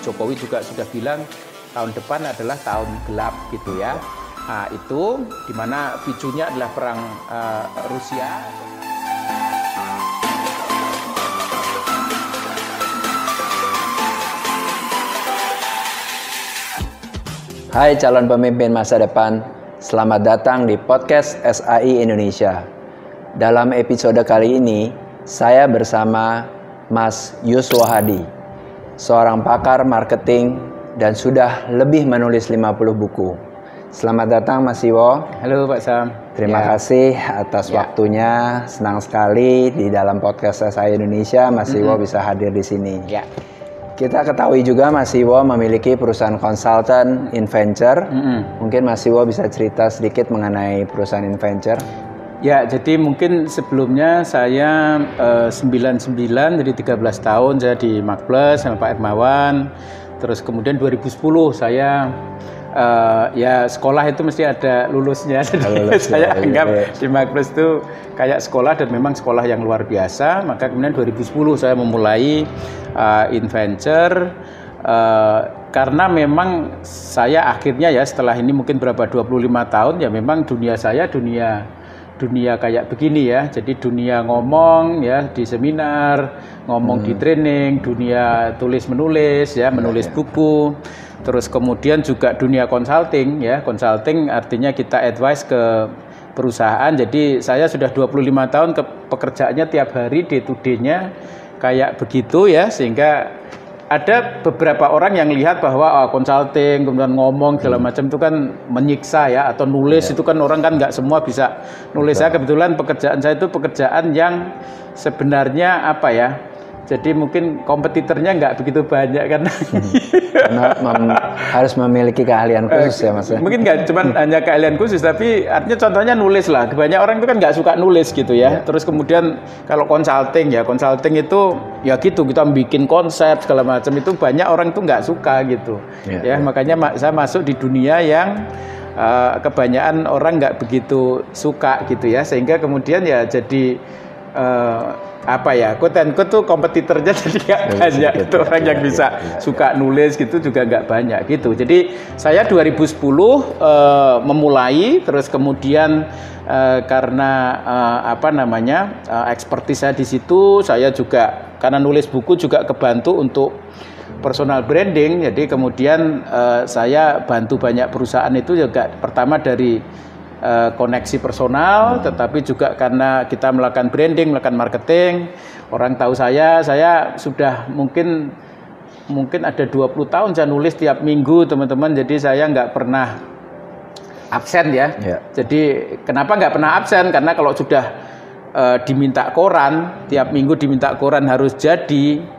Jokowi juga sudah bilang tahun depan adalah tahun gelap gitu ya. Nah, itu di mana picunya adalah perang Rusia. Hai calon pemimpin masa depan, selamat datang di podcast SAI Indonesia. Dalam episode kali ini, saya bersama Mas Yuswo Hadi, seorang pakar marketing dan sudah lebih menulis 50 buku. Selamat datang Mas Yuswo. Halo Pak Sam. Terima kasih atas waktunya. Senang sekali di dalam podcast SAI Indonesia Mas Yuswo bisa hadir di sini. Ya. Kita ketahui juga Mas Yuswo memiliki perusahaan konsultan InVenture. Mungkin Mas Yuswo bisa cerita sedikit mengenai perusahaan InVenture. Ya, jadi mungkin sebelumnya saya 99, jadi 13 tahun saya di Makplus sama Pak Hermawan. Terus kemudian 2010 saya ya sekolah itu mesti ada lulusnya. Jadi saya anggap di Makplus itu kayak sekolah dan memang sekolah yang luar biasa. Maka kemudian 2010 saya memulai InVenture. Karena memang saya akhirnya ya setelah ini mungkin berapa 25 tahun ya memang dunia saya dunia kayak begini ya. Jadi dunia ngomong ya di seminar, ngomong di training, dunia tulis menulis ya, menulis buku. Terus kemudian juga dunia consulting ya. Consulting artinya kita advice ke perusahaan. Jadi saya sudah 25 tahun pekerjaannya tiap hari day to day-nya kayak begitu ya, sehingga ada beberapa orang yang lihat bahwa consulting kemudian ngomong segala macam itu kan menyiksa ya, atau nulis itu kan orang kan nggak semua bisa nulis. Saya kebetulan pekerjaan saya itu pekerjaan yang sebenarnya apa ya, jadi mungkin kompetitornya nggak begitu banyak karena harus memiliki keahlian khusus ya Mas. Mungkin nggak cuma hanya keahlian khusus, tapi artinya contohnya nulis lah. Banyak orang itu kan nggak suka nulis gitu ya. Terus kemudian kalau consulting itu ya gitu, kita bikin konsep segala macam itu banyak orang itu nggak suka gitu. Makanya saya masuk di dunia yang kebanyakan orang nggak begitu suka gitu ya, sehingga kemudian ya jadi quote-unquote tuh kompetitornya jadi nggak banyak gitu, orang yang bisa suka nulis gitu juga nggak banyak gitu. Jadi saya 2010 memulai, terus kemudian karena ekspertis saya di situ, saya juga karena nulis buku juga kebantu untuk personal branding. Jadi kemudian saya bantu banyak perusahaan itu juga pertama dari koneksi personal, tetapi juga karena kita melakukan branding, melakukan marketing, orang tahu saya sudah mungkin ada 20 tahun saya nulis tiap minggu teman-teman, jadi saya nggak pernah absen ya. Jadi kenapa nggak pernah absen? Karena kalau sudah diminta koran, tiap minggu diminta koran harus jadi,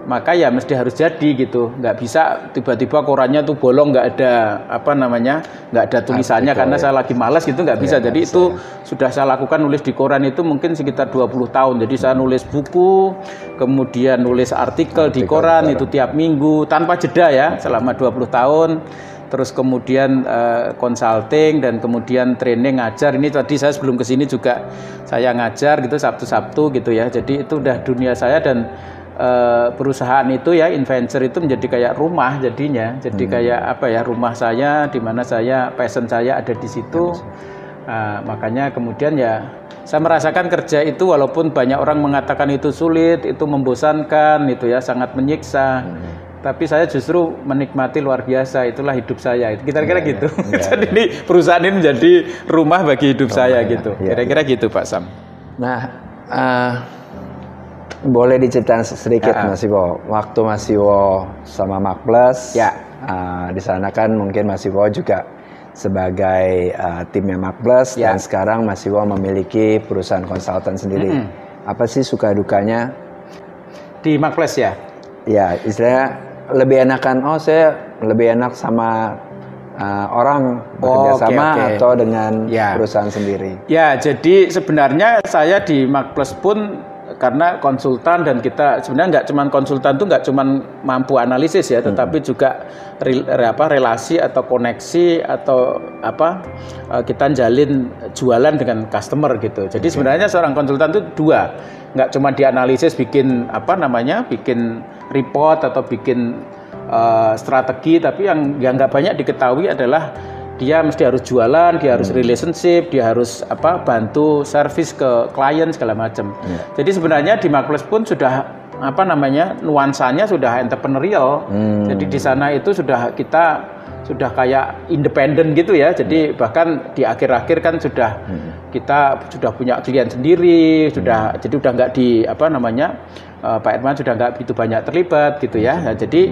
maka ya mesti harus jadi gitu. Nggak bisa tiba-tiba korannya tuh bolong, nggak ada nggak ada tulisannya karena saya lagi malas gitu, nggak bisa. Jadi itu sudah saya lakukan, nulis di koran itu mungkin sekitar 20 tahun. Jadi saya nulis buku, kemudian nulis artikel di koran itu tiap minggu tanpa jeda ya selama 20 tahun. Terus kemudian consulting dan kemudian training, ngajar. Ini tadi saya sebelum kesini juga saya ngajar gitu Sabtu-Sabtu gitu ya. Jadi itu udah dunia saya, dan perusahaan itu ya InVenture itu menjadi kayak rumah jadinya. Jadi kayak rumah saya, di mana passion saya ada di situ. Makanya kemudian ya saya merasakan kerja itu walaupun banyak orang mengatakan itu sulit, itu membosankan, itu ya sangat menyiksa. Tapi saya justru menikmati luar biasa, itulah hidup saya. Kira-kira gitu. Jadi ini perusahaan ini menjadi rumah bagi hidup saya gitu. Kira-kira gitu Pak Sam. Nah, boleh diceritain sedikit Mas Yuswo, waktu Mas Yuswo sama Makplus, di sana kan mungkin Mas Yuswo juga sebagai timnya Makplus, dan sekarang Mas Yuswo memiliki perusahaan konsultan sendiri. Apa sih suka dukanya di Makplus ya? Ya, istilahnya lebih enakan, saya lebih enak sama orang bekerja sama atau dengan perusahaan sendiri. Ya, jadi sebenarnya saya di Makplus pun karena konsultan, dan kita sebenarnya nggak cuma konsultan tuh nggak cuma mampu analisis ya, tetapi juga relasi atau koneksi atau kita jalin jualan dengan customer gitu. Jadi sebenarnya seorang konsultan itu dua, nggak cuma dianalisis bikin bikin report atau bikin strategi, tapi yang nggak banyak diketahui adalah dia mesti harus jualan, dia harus relationship, dia harus bantu service ke klien segala macam. Jadi sebenarnya di Marketplace pun sudah nuansanya sudah entrepreneurial. Jadi di sana itu kita sudah kayak independen gitu ya. Jadi bahkan di akhir-akhir kan kita sudah punya klien sendiri, jadi udah nggak Pak Herman sudah nggak begitu banyak terlibat gitu ya. Nah, jadi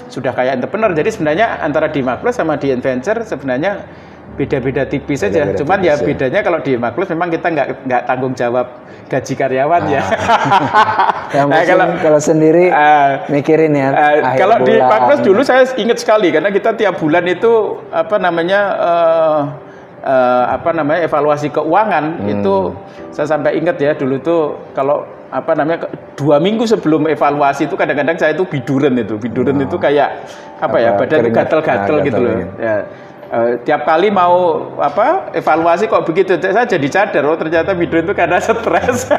sudah kayak entrepreneur. Jadi sebenarnya antara di Marketplace sama di Adventure sebenarnya beda-beda tipis saja. Cuman ya bedanya kalau di Marketplace memang kita nggak tanggung jawab gaji karyawan ya. Kalau sendiri mikirin ya. Kalau di Marketplace dulu saya ingat sekali karena kita tiap bulan itu evaluasi keuangan itu saya sampai ingat ya dulu tuh kalau 2 minggu sebelum evaluasi itu kadang-kadang saya itu biduran itu kayak badan gatel-gatel gitu loh ya. Tiap kali mau evaluasi kok begitu, saya jadi cadar ternyata biduran itu karena stres.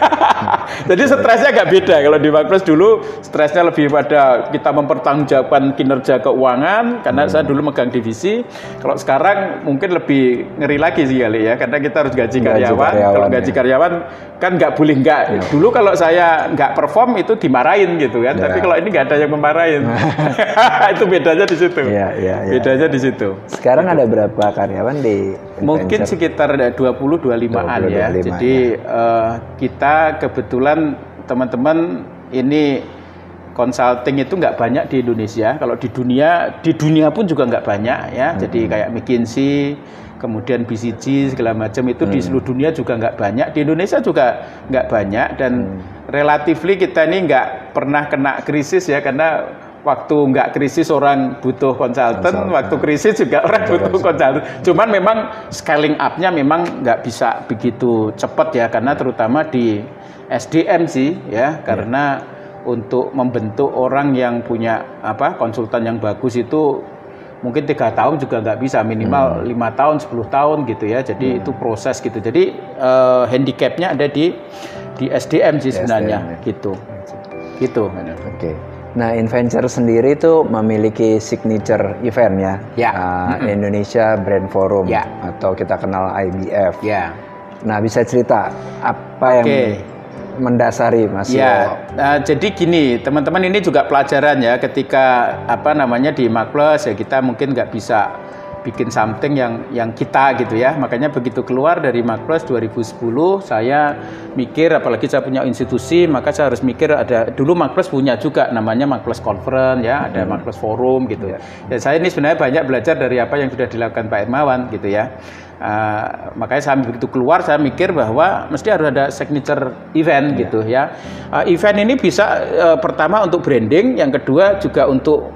Jadi stresnya agak beda. Kalau di Marketplace dulu stresnya lebih pada kita mempertanggungjawabkan kinerja keuangan karena saya dulu megang divisi. Kalau sekarang mungkin lebih ngeri lagi sih kali ya, karena kita harus gaji karyawan. Kalau gaji karyawan kan nggak boleh nggak. Dulu kalau saya nggak perform itu dimarahin gitu kan. Tapi kalau ini nggak ada yang memarahin. Itu bedanya di situ. Bedanya di situ. Sekarang ada berapa karyawan di Adventure? Mungkin sekitar 20-25an ya. Jadi kita kebetulan teman-teman ini consulting itu nggak banyak di Indonesia. Kalau di dunia pun juga nggak banyak ya. Jadi kayak McKinsey, kemudian BCG segala macam itu di seluruh dunia juga nggak banyak. Di Indonesia juga nggak banyak dan relatively kita ini nggak pernah kena krisis ya, karena waktu nggak krisis orang butuh konsultan, waktu krisis juga orang butuh konsultan. Cuman memang scaling up-nya memang nggak bisa begitu cepat ya, karena terutama di SDM sih ya, karena untuk membentuk orang yang punya konsultan yang bagus itu mungkin 3 tahun juga nggak bisa, minimal 5 tahun, 10 tahun gitu ya. Jadi itu proses gitu. Jadi handicapnya ada di SDM sih sebenarnya gitu. Oke. Nah, Adventure sendiri itu memiliki signature event ya, Indonesia Brand Forum atau kita kenal IBF. Nah, bisa cerita apa yang mendasari Mas? Jadi gini, teman-teman, ini juga pelajaran ya, ketika di Marketplace ya kita mungkin nggak bisa bikin something yang kita gitu ya. Makanya begitu keluar dari Marketplace 2010 saya mikir, apalagi saya punya institusi, maka saya harus mikir dulu Marketplace punya juga namanya Marketplace Conference ya, ada Marketplace Forum gitu. Ya, saya ini sebenarnya banyak belajar dari apa yang sudah dilakukan Pak Hermawan gitu ya. Makanya saya begitu keluar saya mikir bahwa mesti harus ada signature event gitu ya. Event ini bisa pertama untuk branding, yang kedua juga untuk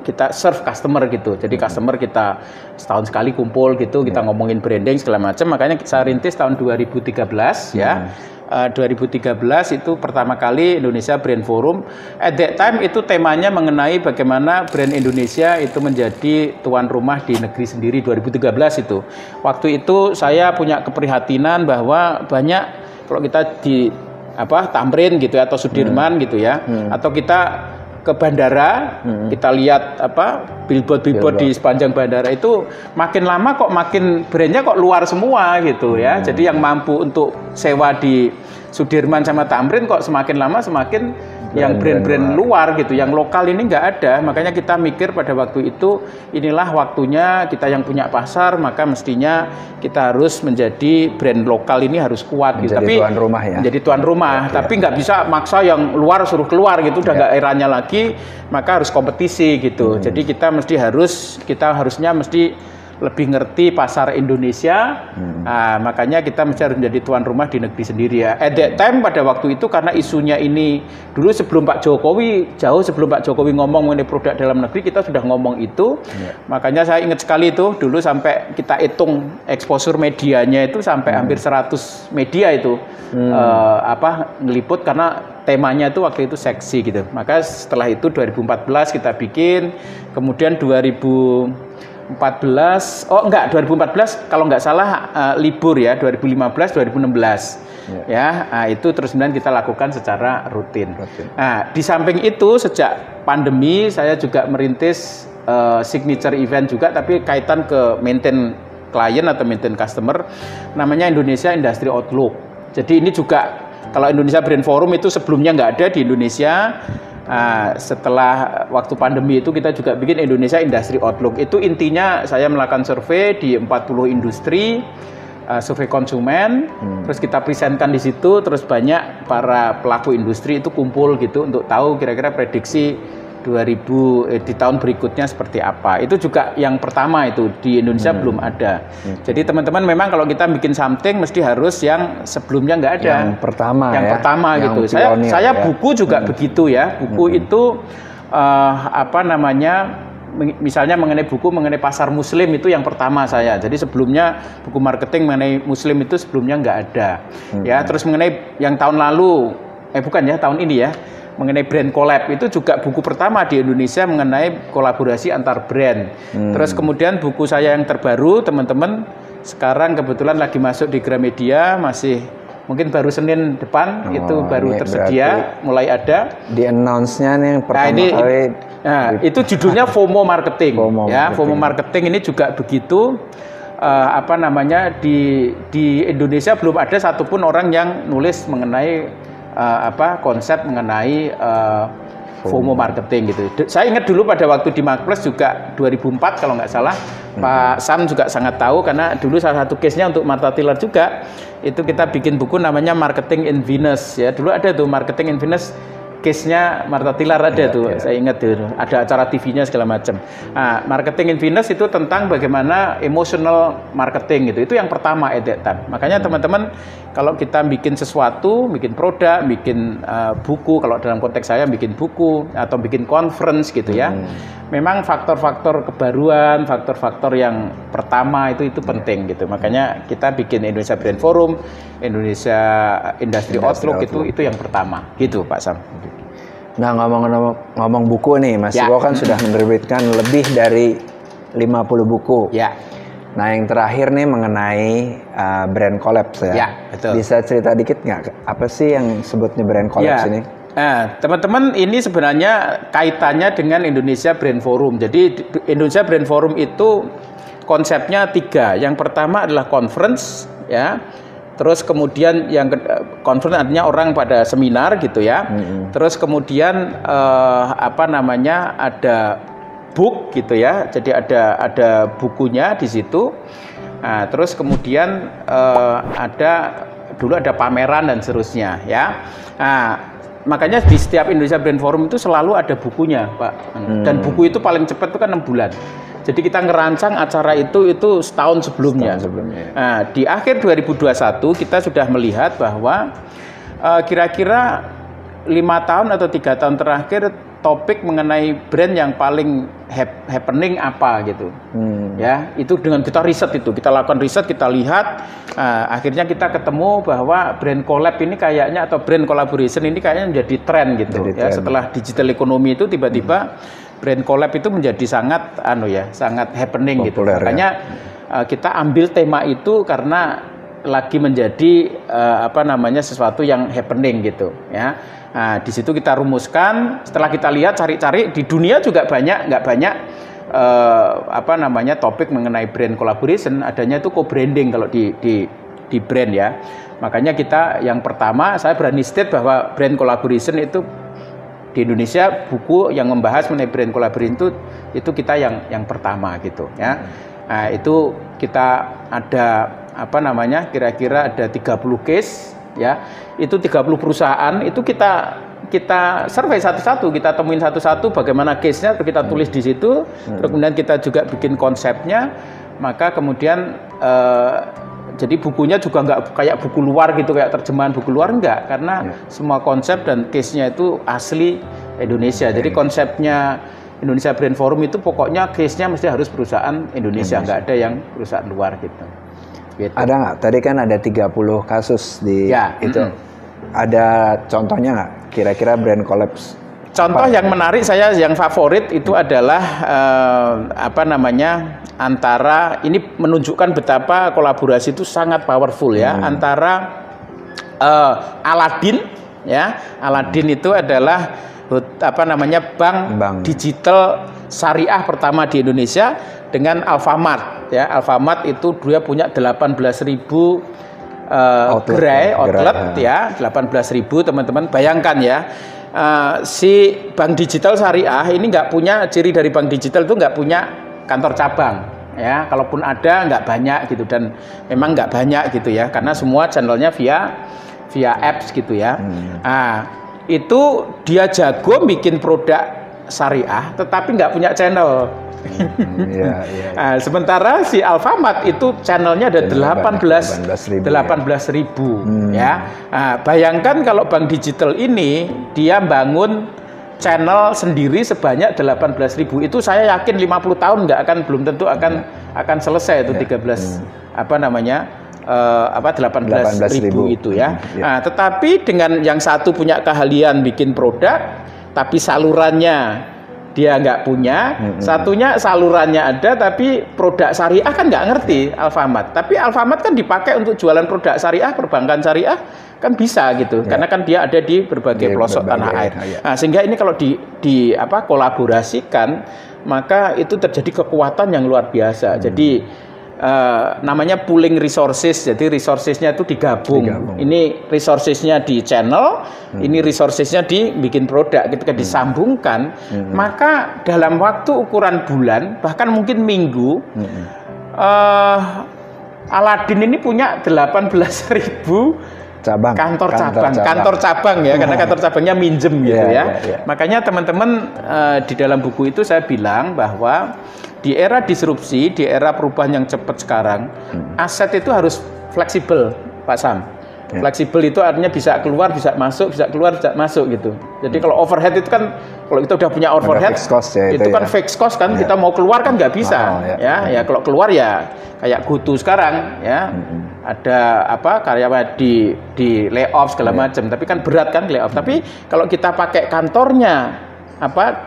kita serve customer gitu. Jadi customer kita setahun sekali kumpul gitu, kita ngomongin branding segala macam. Makanya saya rintis tahun 2013 ya. 2013 itu pertama kali Indonesia Brand Forum. At that time itu temanya mengenai bagaimana brand Indonesia itu menjadi tuan rumah di negeri sendiri 2013 itu. Waktu itu saya punya keprihatinan bahwa banyak kalau kita di Tamrin gitu ya, atau Sudirman gitu ya, atau kita ke bandara, kita lihat billboard di sepanjang bandara itu makin lama kok makin brandnya kok luar semua gitu ya. Jadi yang mampu untuk sewa di Sudirman sama Tamrin kok semakin lama semakin yang brand-brand luar gitu, yang lokal ini nggak ada. Makanya kita mikir pada waktu itu, inilah waktunya kita yang punya pasar, maka mestinya kita harus menjadi brand lokal ini harus kuat gitu. Tapi tuan rumah ya. Jadi tuan rumah, tapi nggak bisa maksa yang luar suruh keluar gitu, udah nggak eranya lagi, maka harus kompetisi gitu. Jadi kita harusnya mesti lebih ngerti pasar Indonesia. Nah, makanya kita mesti harus menjadi tuan rumah di negeri sendiri ya. At that time pada waktu itu, karena isunya ini dulu sebelum Pak Jokowi, jauh sebelum Pak Jokowi ngomong mengenai produk dalam negeri, kita sudah ngomong itu. Makanya saya ingat sekali itu dulu sampai kita hitung exposure medianya itu sampai hampir 100 media itu ngeliput, karena temanya itu waktu itu seksi gitu. Maka setelah itu 2014 kita bikin, kemudian 2014 kalau nggak salah libur ya, 2015 2016. Ya, nah, itu terus kemudian kita lakukan secara rutin. Nah, di samping itu sejak pandemi saya juga merintis signature event juga, tapi kaitan ke maintain klien atau maintain customer, namanya Indonesia Industry Outlook. Jadi ini juga kalau Indonesia Brand Forum itu sebelumnya nggak ada di Indonesia. Setelah waktu pandemi itu kita juga bikin Indonesia Industry Outlook. Itu intinya saya melakukan survei di 40 industri, survei konsumen, terus kita presentkan di situ, terus banyak para pelaku industri itu kumpul gitu untuk tahu kira-kira prediksi di tahun berikutnya seperti apa. Itu juga yang pertama itu di Indonesia belum ada. Jadi teman-teman memang kalau kita bikin something mesti harus yang sebelumnya nggak ada. Yang pertama yang gitu. Saya buku juga begitu ya. Buku itu misalnya mengenai buku mengenai pasar muslim itu yang pertama saya. Jadi sebelumnya buku marketing mengenai muslim itu sebelumnya nggak ada. Ya, terus mengenai yang tahun lalu tahun ini ya, mengenai brand collab itu juga buku pertama di Indonesia mengenai kolaborasi antar brand. Terus kemudian buku saya yang terbaru teman-teman sekarang kebetulan lagi masuk di Gramedia, masih mungkin baru Senin depan itu baru tersedia, mulai ada. Di announce-nya nih yang pertama kali. Nah, itu judulnya FOMO Marketing. FOMO Marketing ini juga begitu. Di Indonesia belum ada satupun orang yang nulis mengenai konsep mengenai FOMO marketing gitu. Saya ingat dulu pada waktu di Marketplace juga 2004 kalau nggak salah, Pak Sam juga sangat tahu karena dulu salah satu case-nya untuk Martha Tiller juga itu kita bikin buku namanya Marketing in Venus ya. Dulu ada tuh Marketing in Venus, case-nya Martha Tiller ada tuh. Saya ingat tuh ada acara TV-nya segala macam. Nah, Marketing in Venus itu tentang bagaimana emotional marketing gitu. Itu yang pertama at that time. Makanya teman-teman kalau kita bikin sesuatu, bikin produk, bikin buku, kalau dalam konteks saya bikin buku atau bikin conference gitu ya. Memang faktor-faktor kebaruan, faktor-faktor yang pertama itu penting gitu. Makanya kita bikin Indonesia Brand Forum, Indonesia Industry Outlook itu yang pertama. Gitu Pak Sam. Nah, ngomong buku nih, Mas Iwo kan sudah menerbitkan lebih dari 50 buku. Ya. Nah, yang terakhir nih mengenai brand collapse ya. Ya, betul. Bisa cerita dikit nggak? Apa sih yang sebutnya brand collapse ini? Nah, teman-teman, ini sebenarnya kaitannya dengan Indonesia Brand Forum. Jadi Indonesia Brand Forum itu konsepnya 3. Yang pertama adalah conference, ya. Terus kemudian yang conference artinya orang pada seminar gitu ya. Terus kemudian ada book gitu ya. Jadi ada bukunya di situ. Nah, terus kemudian dulu ada pameran dan seterusnya ya. Nah, makanya di setiap Indonesia Brand Forum itu selalu ada bukunya, Pak. Dan buku itu paling cepat itu kan 6 bulan. Jadi kita ngerancang acara itu setahun sebelumnya. Nah, di akhir 2021 kita sudah melihat bahwa kira-kira 5 tahun atau 3 tahun terakhir topik mengenai brand yang paling happening apa gitu. Ya, itu dengan kita riset itu. Kita lakukan riset, kita lihat akhirnya kita ketemu bahwa brand collab ini kayaknya atau brand collaboration ini kayaknya menjadi tren gitu. Setelah digital ekonomi itu tiba-tiba brand collab itu menjadi sangat sangat happening populer, gitu. Makanya kita ambil tema itu karena lagi menjadi sesuatu yang happening gitu ya. Nah, di situ kita rumuskan, setelah kita lihat cari-cari di dunia juga nggak banyak topik mengenai brand collaboration, adanya itu co-branding kalau di brand ya. Makanya kita yang pertama saya berani state bahwa brand collaboration itu di Indonesia buku yang membahas mengenai brand collaboration itu kita yang pertama gitu ya. Nah, itu kita ada kira-kira ada 30 case ya. Itu 30 perusahaan itu kita survei satu-satu, kita temuin satu-satu bagaimana case-nya, kita tulis di situ. Terus kemudian kita juga bikin konsepnya. Maka kemudian jadi bukunya juga nggak kayak buku luar gitu, kayak terjemahan buku luar, enggak, karena semua konsep dan case-nya itu asli Indonesia. Jadi konsepnya Indonesia Brand Forum itu pokoknya case-nya mesti harus perusahaan Indonesia, nggak ada yang perusahaan luar gitu. Ada nggak? Tadi kan ada 30 kasus di itu. Ada contohnya nggak? Kira-kira brand collapse? Contoh yang menarik saya yang favorit itu adalah antara ini menunjukkan betapa kolaborasi itu sangat powerful ya, antara Aladin, ya. Aladin itu adalah bank digital syariah pertama di Indonesia dengan Alfamart, ya. Alfamart itu dia punya 18.000 gerai outlet, ya. 18.000 teman-teman, bayangkan ya. Si bank digital syariah ini nggak punya, ciri dari bank digital itu nggak punya kantor cabang, ya. Kalaupun ada nggak banyak gitu, dan memang nggak banyak gitu ya, karena semua channelnya via apps gitu ya. Itu dia jago bikin produk syariah tetapi nggak punya channel. Sementara si Alfamart itu channelnya ada 18.000 ya. Bayangkan kalau bank digital ini dia bangun channel sendiri sebanyak 18.000, itu saya yakin 50 tahun belum tentu akan selesai itu 18.000 itu ya. Tetapi dengan yang satu punya keahlian bikin produk tapi salurannya dia nggak punya, satunya salurannya ada tapi produk syariah kan nggak ngerti Alfamart. Tapi Alfamart kan dipakai untuk jualan produk syariah, perbankan syariah kan bisa gitu, karena kan dia ada di berbagai pelosok tanah air. Sehingga ini kalau kolaborasikan, maka itu terjadi kekuatan yang luar biasa. Jadi namanya pooling resources, jadi resourcesnya itu digabung. Ini resourcesnya di channel, ini resourcesnya di bikin produk. Ketika disambungkan, maka dalam waktu ukuran bulan, bahkan mungkin minggu, Aladin ini punya 18.000 kantor cabang ya, karena kantor cabangnya minjem gitu ya. Makanya teman-teman, di dalam buku itu saya bilang bahwa di era disrupsi, di era perubahan yang cepat sekarang, aset itu harus fleksibel, Pak Sam. Fleksibel itu artinya bisa keluar, bisa masuk, bisa keluar, bisa masuk gitu. Jadi kalau overhead itu kan, kalau kita udah punya overhead, itu kan fixed cost kan, kita mau keluar kan nggak bisa. Ya kalau keluar ya kayak GoTo sekarang ya. Ada karyawan di layoff segala macam, tapi kan berat kan layoff. Tapi kalau kita pakai kantornya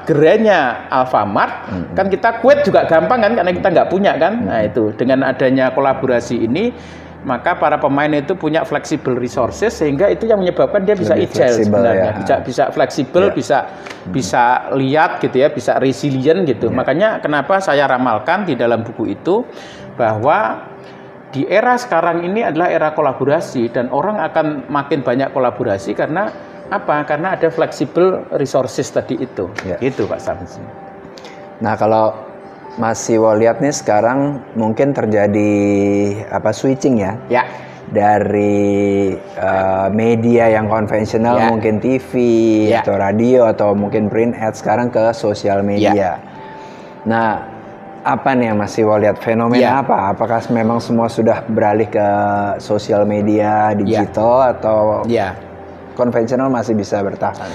gerainya Alfamart, kan kita quit juga gampang kan, karena kita nggak punya kan. Nah itu dengan adanya kolaborasi ini, maka para pemain itu punya flexible resources, sehingga itu yang menyebabkan dia bisa agile sebenarnya, bisa fleksibel, bisa lihat gitu ya, bisa resilient gitu. Makanya kenapa saya ramalkan di dalam buku itu bahwa di era sekarang ini adalah era kolaborasi, dan orang akan makin banyak kolaborasi karena karena ada flexible resources tadi itu. Gitu Pak Sam. Nah, kalau Mas Siwo lihat nih sekarang mungkin terjadi switching ya. Dari media yang konvensional, mungkin TV atau radio atau mungkin print ads, sekarang ke sosial media. Nah, apa nih yang Mas Siwo lihat, fenomena apa? Apakah memang semua sudah beralih ke sosial media digital atau konvensional masih bisa bertahan?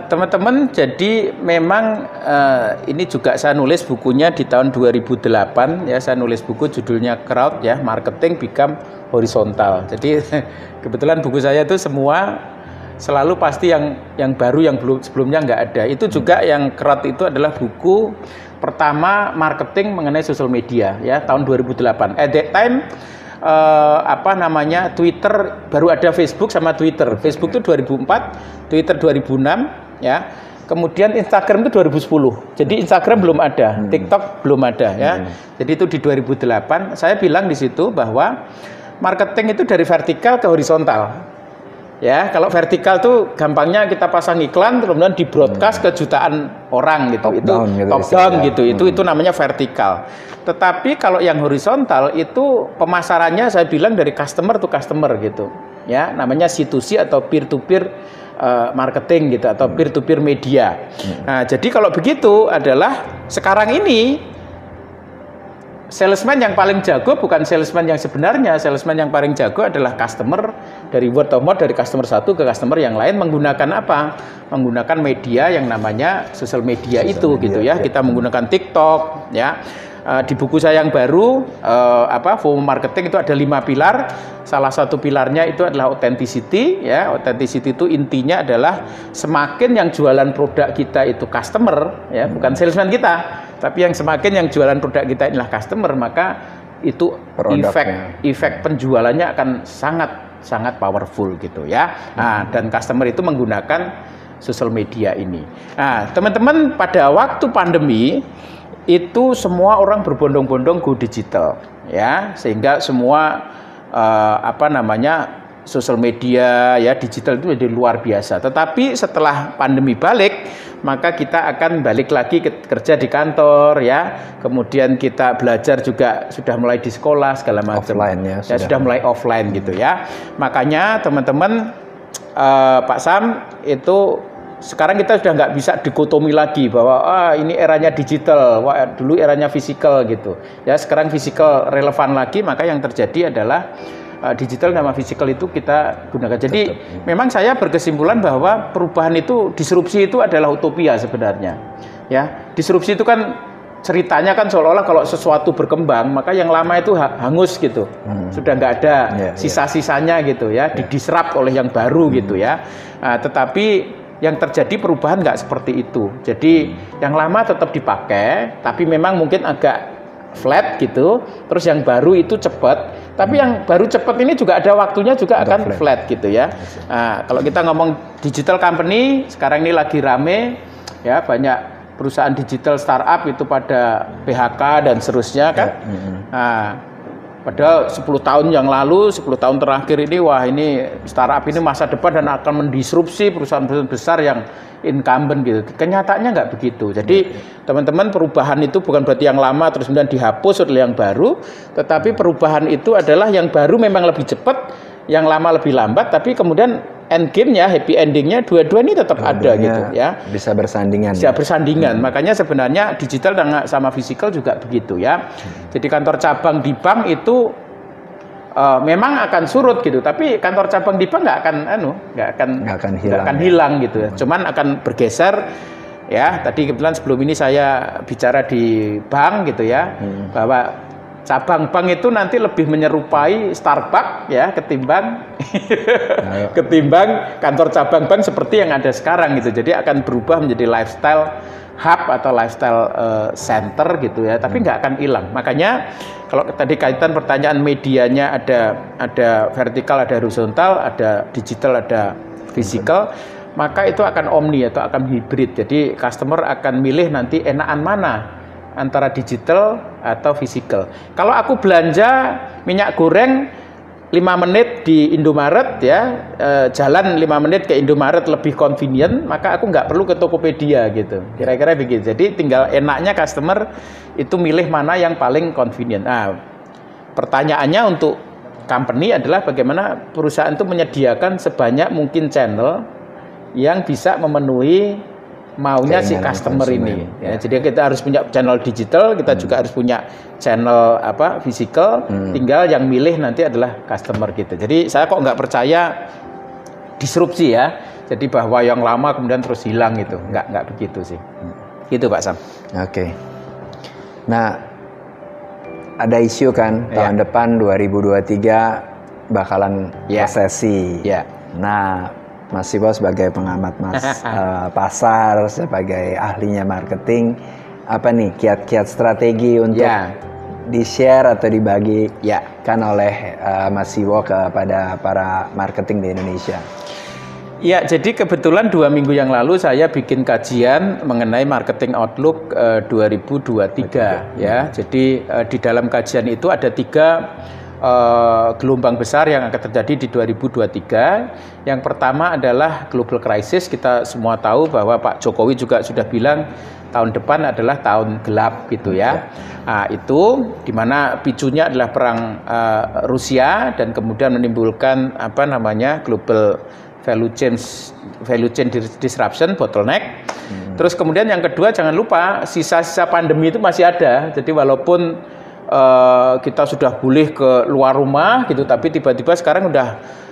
Teman-teman, jadi memang ini juga saya nulis bukunya di tahun 2008 ya. Saya nulis buku judulnya Crowd ya, Marketing Become Horizontal. Jadi kebetulan buku saya itu semua selalu pasti yang baru, yang belum sebelumnya nggak ada. Itu juga yang Crowd itu adalah buku pertama marketing mengenai sosial media ya, tahun 2008. At that time Twitter baru ada, Facebook sama Twitter. Facebook itu 2004, Twitter 2006 ya. Kemudian Instagram itu 2010. Jadi Instagram belum ada, TikTok belum ada ya. Jadi itu di 2008. Saya bilang di situ bahwa marketing itu dari vertikal ke horizontal. Ya, kalau vertikal tuh gampangnya kita pasang iklan kemudian di broadcast ke jutaan orang gitu. Top down gitu. Itu namanya vertikal. Tetapi kalau yang horizontal itu pemasarannya saya bilang dari customer to customer gitu. Ya, namanya C2C atau peer to peer marketing gitu, atau peer to peer media. Nah, jadi kalau begitu adalah sekarang ini salesman yang paling jago bukan salesman yang sebenarnya. Salesman yang paling jago adalah customer, dari word of mouth, dari customer satu ke customer yang lain, menggunakan apa? Menggunakan media yang namanya sosial media itu gitu ya. Kita menggunakan TikTok ya. Di buku saya yang baru FOMO marketing itu ada 5 pilar. Salah satu pilarnya itu adalah authenticity ya. Authenticity itu intinya adalah semakin yang jualan produk kita itu customer ya, bukan salesman kita. Tapi yang semakin yang jualan produk kita adalah customer, maka itu efek penjualannya akan sangat sangat powerful gitu ya. Nah, dan customer itu menggunakan sosial media ini. Nah, teman-teman, pada waktu pandemi itu semua orang berbondong-bondong go digital ya, sehingga semua sosial media ya, digital itu jadi luar biasa. Tetapi setelah pandemi balik, maka kita akan balik lagi kerja di kantor ya. Kemudian kita belajar juga sudah mulai di sekolah segala macam. Offline ya, sudah mulai offline gitu ya. Makanya teman-teman, Pak Sam, itu sekarang kita sudah nggak bisa dikotomi lagi bahwa ini eranya digital, wah dulu eranya fisikal gitu. Ya, sekarang fisikal relevan lagi, maka yang terjadi adalah digital sama fisikal itu kita gunakan. Jadi memang saya berkesimpulan bahwa perubahan itu, disrupsi itu adalah utopia sebenarnya. Ya, disrupsi itu kan ceritanya kan seolah-olah kalau sesuatu berkembang, maka yang lama itu hangus gitu. Sudah nggak ada sisa-sisanya gitu ya, didisrupt oleh yang baru gitu ya. Tetapi yang terjadi perubahan nggak seperti itu. Jadi yang lama tetap dipakai, tapi memang mungkin agak flat gitu. Terus yang baru itu cepat. Tapi yang baru cepat ini juga ada waktunya juga akan flat gitu ya. Nah, kalau kita ngomong digital company, sekarang ini lagi rame ya, banyak perusahaan digital startup itu pada PHK dan seterusnya kan. Nah, padahal 10 tahun yang lalu, 10 tahun terakhir ini, wah ini startup ini masa depan dan akan mendisrupsi perusahaan-perusahaan besar yang incumbent gitu. Kenyataannya nggak begitu. Jadi teman-teman, perubahan itu bukan berarti yang lama terus kemudian dihapus oleh yang baru, tetapi perubahan itu adalah yang baru memang lebih cepat, yang lama lebih lambat, tapi kemudian end game-nya, happy ending-nya dua-dua ini tetap ada gitu ya. Bisa bersandingan. Bisa bersandingan. Makanya sebenarnya digital sama fisikal juga begitu ya. Jadi kantor cabang di bank itu memang akan surut gitu, tapi kantor cabang di bank nggak akan hilang gitu ya. Cuman akan bergeser ya. Tadi kebetulan sebelum ini saya bicara di bank gitu ya, bahwa cabang bank itu nanti lebih menyerupai Starbucks ya ketimbang kantor cabang bank seperti yang ada sekarang gitu. Jadi akan berubah menjadi lifestyle hub atau lifestyle center gitu ya, tapi nggak akan hilang. Makanya kalau tadi kaitan pertanyaan medianya, ada vertikal, ada horizontal, ada digital, ada fisikal, maka itu akan omni atau akan hybrid. Jadi customer akan milih nanti enakan mana antara digital atau fisikal. Kalau aku belanja minyak goreng 5 menit di Indomaret ya, jalan 5 menit ke Indomaret lebih convenient, maka aku nggak perlu ke Tokopedia gitu. Kira-kira begitu. Jadi tinggal enaknya customer itu milih mana yang paling convenient. Nah, pertanyaannya untuk company adalah bagaimana perusahaan itu menyediakan sebanyak mungkin channel yang bisa memenuhi maunya si customer ini. Ya, jadi kita harus punya channel digital, kita juga harus punya channel fisikal. Tinggal yang milih nanti adalah customer gitu. Jadi saya kok nggak percaya disrupsi ya. Jadi bahwa yang lama kemudian terus hilang gitu, nggak begitu sih. Gitu Pak Sam. Oke. Nah, ada isu kan tahun depan 2023 bakalan resesi. Nah, Mas Siwo sebagai pengamat pasar, sebagai ahlinya marketing, apa nih kiat-kiat strategi untuk di-share atau dibagikan oleh Mas Siwo kepada para marketing di Indonesia? Ya, jadi kebetulan 2 minggu yang lalu saya bikin kajian mengenai marketing outlook 2023 ya. Jadi di dalam kajian itu ada 3 gelombang besar yang akan terjadi di 2023. Yang pertama adalah global crisis. Kita semua tahu bahwa Pak Jokowi juga sudah bilang tahun depan adalah tahun gelap gitu ya. Nah, itu dimana picunya adalah perang Rusia dan kemudian menimbulkan global value chain disruption, bottleneck. Terus kemudian yang kedua, jangan lupa sisa-sisa pandemi itu masih ada. Jadi walaupun kita sudah boleh ke luar rumah gitu, tapi tiba-tiba sekarang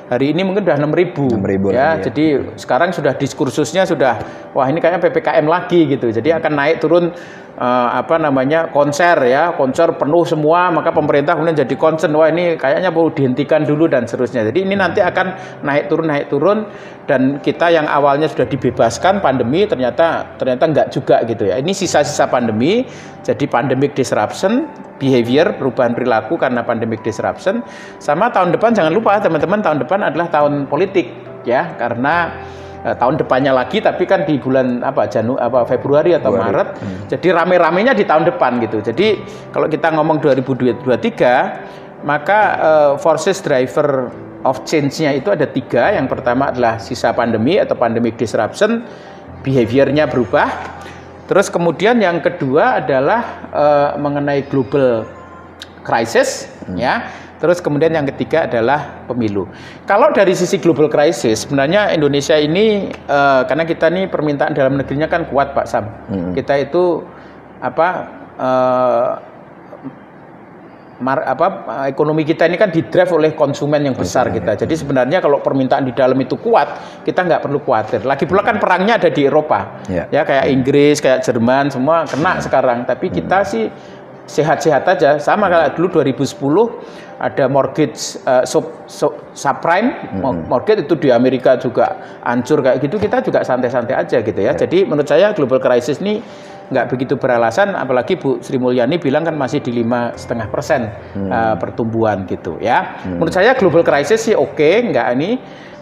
hari ini mungkin udah 6.000 ya. Jadi sekarang sudah diskursusnya sudah, wah ini kayaknya PPKM lagi gitu. Jadi akan naik turun konser penuh semua, maka pemerintah kemudian jadi concern, wah ini kayaknya perlu dihentikan dulu dan seterusnya. Jadi ini nanti akan naik turun dan kita yang awalnya sudah dibebaskan pandemi ternyata enggak juga gitu ya. Ini sisa-sisa pandemi, jadi pandemic disruption. behavior, perubahan perilaku karena pandemic disruption. Sama tahun depan jangan lupa teman-teman, tahun depan adalah tahun politik ya, karena tahun depannya lagi, tapi kan di bulan Februari atau Maret. Jadi rame-ramenya di tahun depan gitu. Jadi kalau kita ngomong 2023, maka forces driver of change-nya itu ada 3. Yang pertama adalah sisa pandemi atau pandemic disruption, behavior-nya berubah. Terus kemudian yang kedua adalah mengenai global crisis ya. Terus kemudian yang ketiga adalah pemilu. Kalau dari sisi global crisis, sebenarnya Indonesia ini karena kita ini permintaan dalam negerinya kan kuat Pak Sam. Kita itu ekonomi kita ini kan didrive oleh konsumen yang besar kita. Jadi sebenarnya kalau permintaan di dalam itu kuat, kita nggak perlu khawatir. Lagi pula kan perangnya ada di Eropa, ya kayak Inggris, kayak Jerman, semua kena sekarang. Tapi kita sih sehat-sehat aja. Sama kayak dulu 2010 ada mortgage subprime, mortgage itu di Amerika juga hancur kayak gitu. Kita juga santai-santai aja gitu ya. Jadi menurut saya global crisis ini nggak begitu beralasan, apalagi Bu Sri Mulyani bilang kan masih di 5,5% pertumbuhan gitu ya. Menurut saya global crisis sih oke, nggak ini.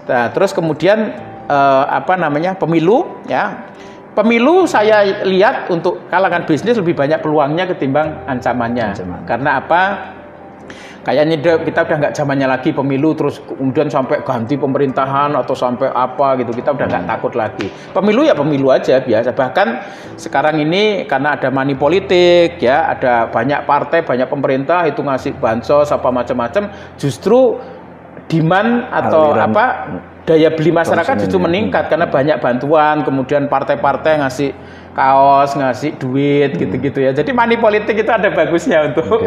Nah, terus kemudian pemilu ya. Pemilu saya lihat untuk kalangan bisnis lebih banyak peluangnya ketimbang ancamannya. Karena apa? Kayaknya kita udah nggak zamannya lagi pemilu terus kemudian sampai ganti pemerintahan atau sampai apa gitu, kita udah nggak takut lagi. Pemilu ya pemilu aja biasa. Bahkan sekarang ini karena ada money politik ya, ada banyak partai, banyak pemerintah itu ngasih bansos apa macam-macam, justru demand atau daya beli masyarakat justru meningkat karena banyak bantuan, kemudian partai-partai ngasih kaos, ngasih duit gitu-gitu ya. Jadi money politik itu ada bagusnya untuk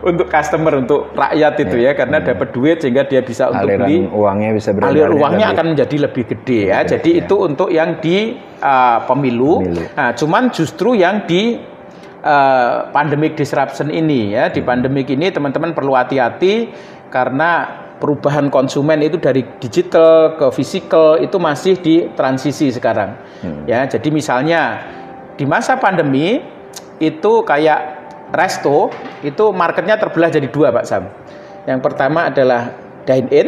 untuk customer, untuk rakyat itu ya, karena dapat duit sehingga dia bisa untuk beli, uangnya bisa beredar, aliran uangnya akan menjadi lebih gede ya. Jadi itu untuk yang di pemilu. Nah, cuman justru yang di pandemic disruption ini ya, di pandemic ini teman-teman perlu hati-hati karena perubahan konsumen itu dari digital ke physical itu masih di transisi sekarang. Ya, jadi misalnya di masa pandemi itu kayak resto itu marketnya terbelah jadi 2 Pak Sam. Yang pertama adalah dine in,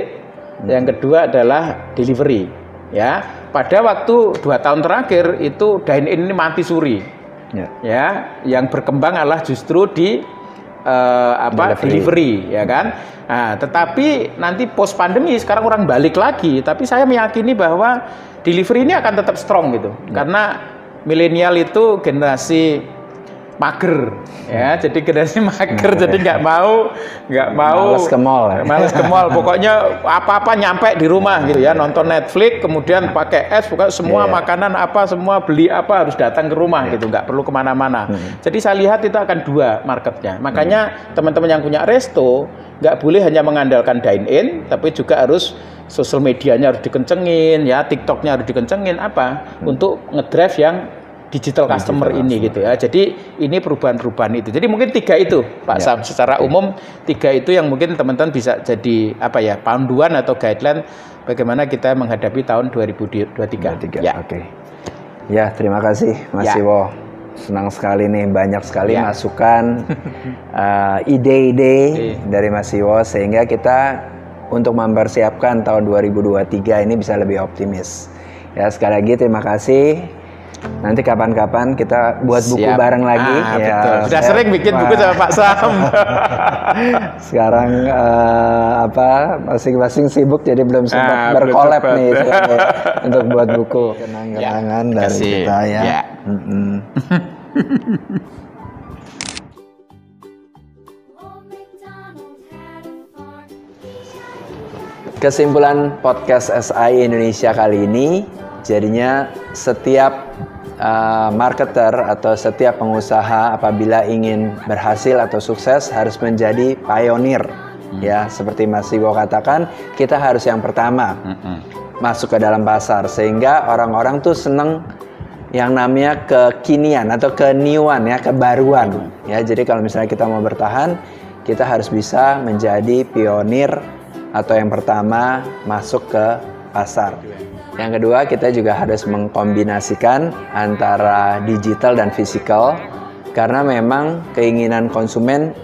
yang kedua adalah delivery. Ya, pada waktu 2 tahun terakhir itu dine in ini mati suri. Ya, yang berkembang adalah justru di delivery ya kan. Nah, tetapi nanti post pandemi sekarang orang balik lagi, tapi saya meyakini bahwa delivery ini akan tetap strong gitu. Karena milenial itu generasi mager ya, jadi generasi mager, jadi nggak mau males ke mall, pokoknya apa-apa nyampe di rumah gitu ya, nonton Netflix, kemudian pakai es, pokoknya semua makanan semua beli harus datang ke rumah gitu, nggak perlu kemana-mana. Jadi saya lihat itu akan 2 marketnya. Makanya teman-teman yang punya resto nggak boleh hanya mengandalkan dine in, tapi juga harus sosial medianya harus dikencengin ya, TikToknya harus dikencengin untuk ngedrive yang digital customer ini gitu ya. Jadi ini perubahan-perubahan itu. Jadi mungkin 3 itu Pak Sam, secara umum 3 itu yang mungkin teman-teman bisa jadi panduan atau guideline bagaimana kita menghadapi tahun 2023. Ya. Oke. Ya, terima kasih Mas Iwo. Senang sekali nih, banyak sekali masukan, ide-ide dari Mas Iwo sehingga kita untuk mempersiapkan tahun 2023 ini bisa lebih optimis. Ya, sekali lagi terima kasih. Nanti kapan-kapan kita buat buku bareng lagi. Ya, betul. Sudah sering bikin buku sama Pak Sam. Sekarang masing-masing sibuk jadi belum sempat berkolab nih untuk buat buku kenang-kenangan dari kita ya. Kesimpulan podcast SAI Indonesia kali ini, jadinya setiap marketer atau setiap pengusaha apabila ingin berhasil atau sukses harus menjadi pionir. Ya, seperti Mas Iwo katakan, kita harus yang pertama masuk ke dalam pasar sehingga orang-orang tuh seneng yang namanya kekinian atau kenewan ya, kebaruan. Ya, jadi kalau misalnya kita mau bertahan, kita harus bisa menjadi pionir atau yang pertama masuk ke pasar. Yang kedua, kita juga harus mengkombinasikan antara digital dan fisikal Karena memang keinginan konsumen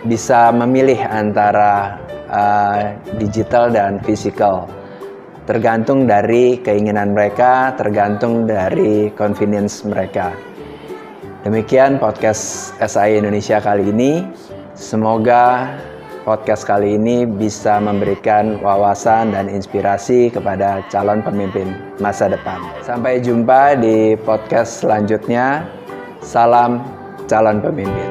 bisa memilih antara digital dan physical. Tergantung dari keinginan mereka, tergantung dari convenience mereka. Demikian podcast SAI Indonesia kali ini. Semoga podcast kali ini bisa memberikan wawasan dan inspirasi kepada calon pemimpin masa depan. Sampai jumpa di podcast selanjutnya. Salam calon pemimpin.